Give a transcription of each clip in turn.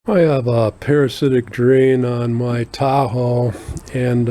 I have a parasitic drain on my Tahoe, and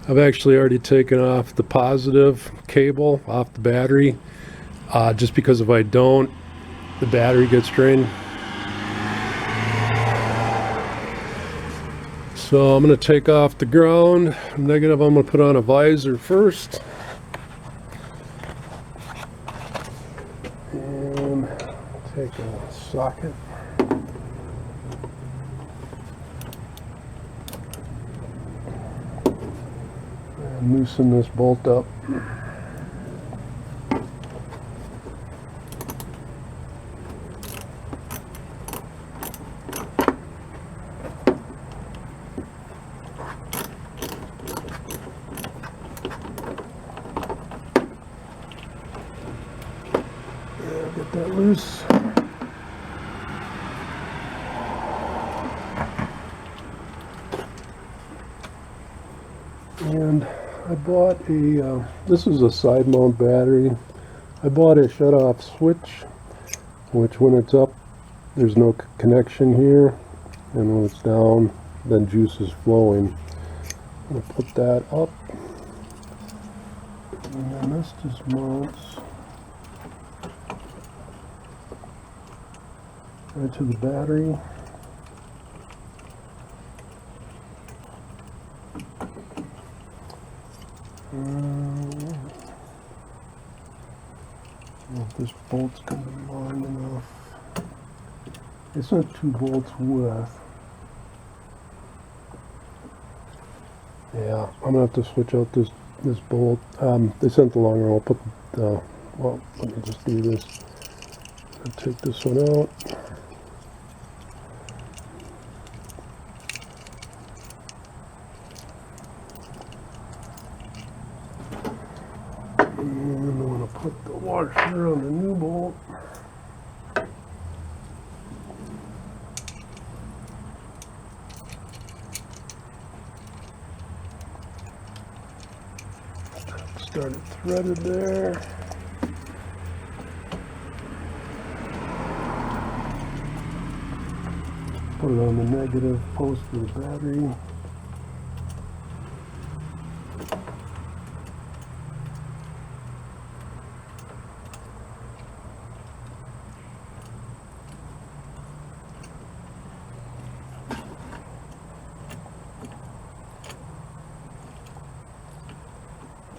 I've actually already taken off the positive cable off the battery, just because if I don't, the battery gets drained. So I'm going to take off the ground. Negative, I'm going to put on a visor first. And take a socket. And loosen this bolt up. Get that loose. And I bought a, this is a side mount battery. I bought a shut off switch, which when it's up, there's no connection here. And when it's down, then juice is flowing. I'm going to put that up. And then this just mounts right to the battery. If this bolt's going to be long enough. It's not 2 bolts width. Yeah, I'm gonna have to switch out this bolt. They sent the longer. I'll put the. Well, let me just do this. I'll take this one out. And I'm gonna put the washer on the new bolt. Start it threaded there. Put it on the negative post of the battery.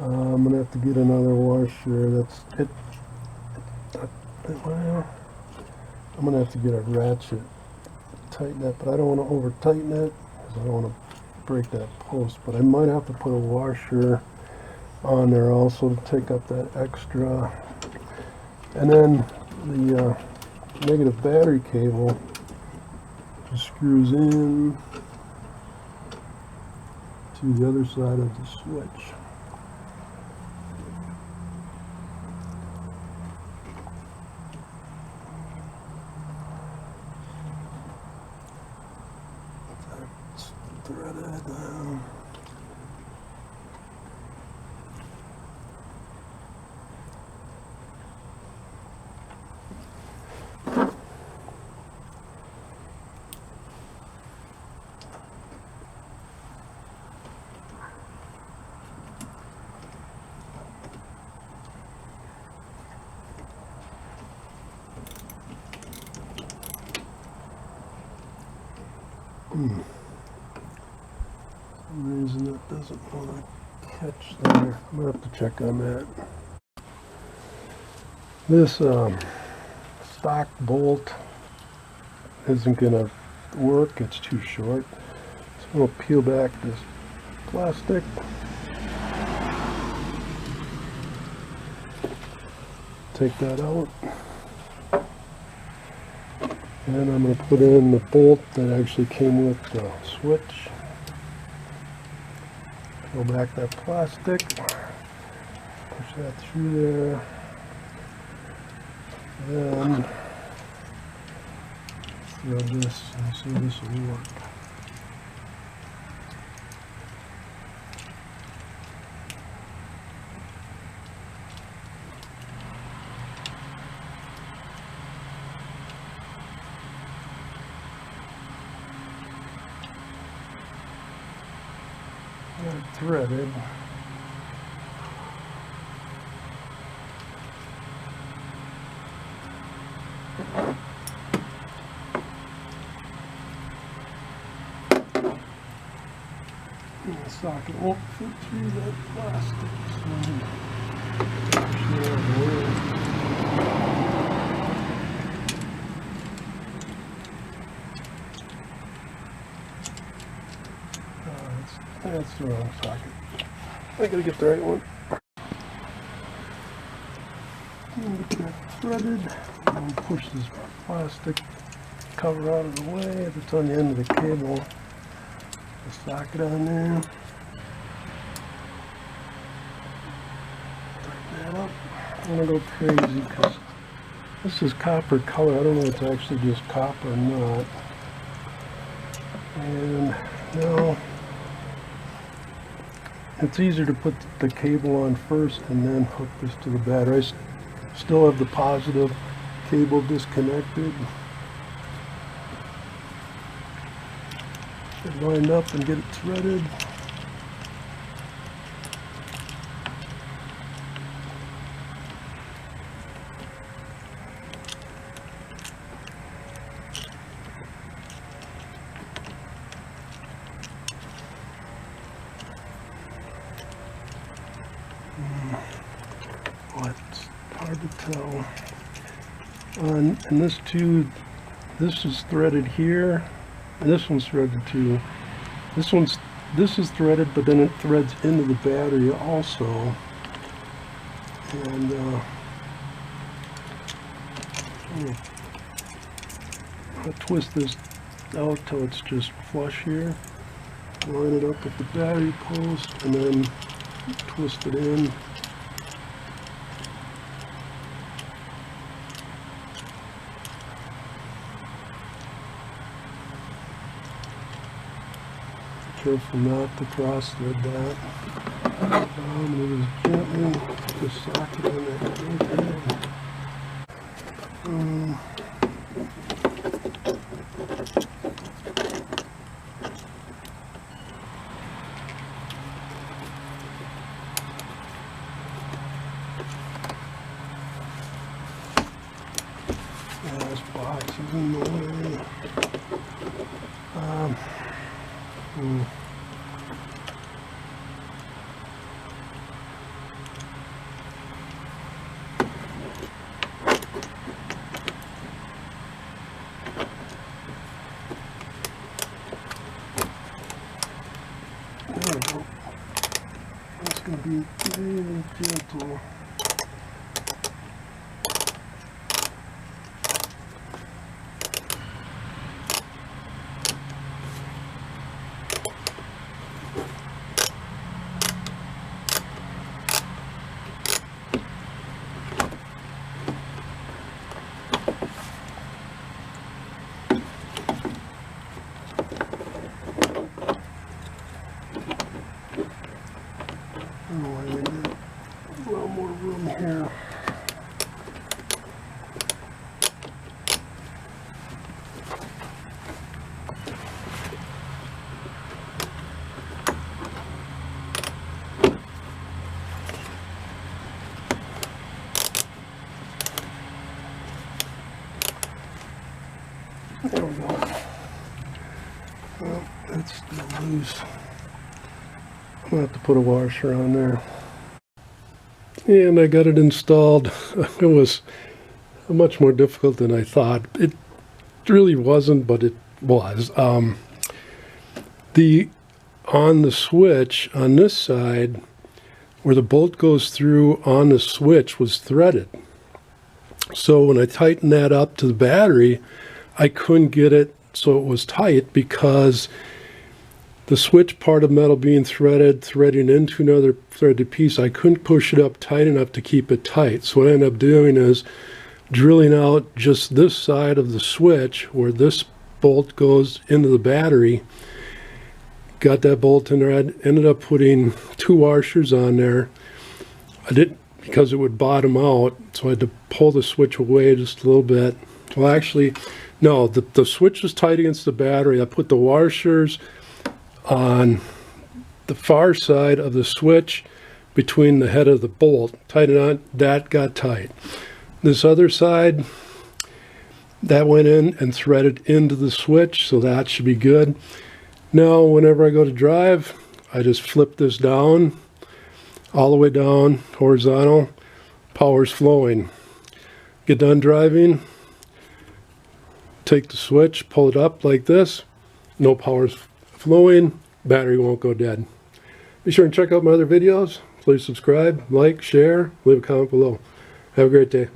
I'm gonna have to get another washer. That's it. Well, I'm gonna have to get a ratchet, tighten that, but I don't want to over tighten it because I don't want to break that post. But I might have to put a washer on there also to take up that extra. And then the negative battery cable just screws in to the other side of the switch. That's threaded down. For some reason it doesn't want to catch there. I'm gonna have to check on that. This stock bolt isn't gonna work. It's too short. So I'm gonna peel back this plastic. Take that out. And I'm going to put in the bolt that actually came with the switch. Peel back that plastic. Push that through there. Then thread this and see if this will work. threaded. The socket won't fit through that plastic, that's the wrong socket. I gotta get the right one. Get that threaded and push this plastic cover out of the way. If it's on the end of the cable, the socket on there. Tighten that up. I'm gonna go crazy because this is copper color. I don't know if it's actually just copper or not. And now it's easier to put the cable on first and then hook this to the battery. I still have the positive cable disconnected. Get it lined up and get it threaded. Well, it's hard to tell. And this too, this is threaded here, and this one's threaded too. This is threaded, but then it threads into the battery also. And I'll twist this out till it's just flush here. Line it up with the battery post, and then twist it in. Careful not to cross thread that. I'm going to gently put the socket on that. This box is in the way. There we go. That's going to be really gentle. A little more room here. There we go. Well, that's still loose. I'm going to have to put a washer on there. And I got it installed. It was much more difficult than I thought. It really wasn't, but it was. On the switch on this side, where the bolt goes through on the switch, was threaded. So when I tightened that up to the battery, I couldn't get it so it was tight because the switch part of metal being threading into another threaded piece, I couldn't push it up tight enough to keep it tight. So what I ended up doing is drilling out just this side of the switch where this bolt goes into the battery. Got that bolt in there. I ended up putting 2 washers on there. I didn't, because it would bottom out, so I had to pull the switch away just a little bit. Well, actually, no, the switch was tight against the battery. I put the washers on the far side of the switch between the head of the bolt. Tighten it on, that got tight. This other side, that went in and threaded into the switch, so that should be good. Now, whenever I go to drive, I just flip this down, all the way down, horizontal, power's flowing. Get done driving, take the switch, pull it up like this, no power's flowing, battery won't go dead. Be sure and check out my other videos. Please subscribe, like, share, leave a comment below. Have a great day.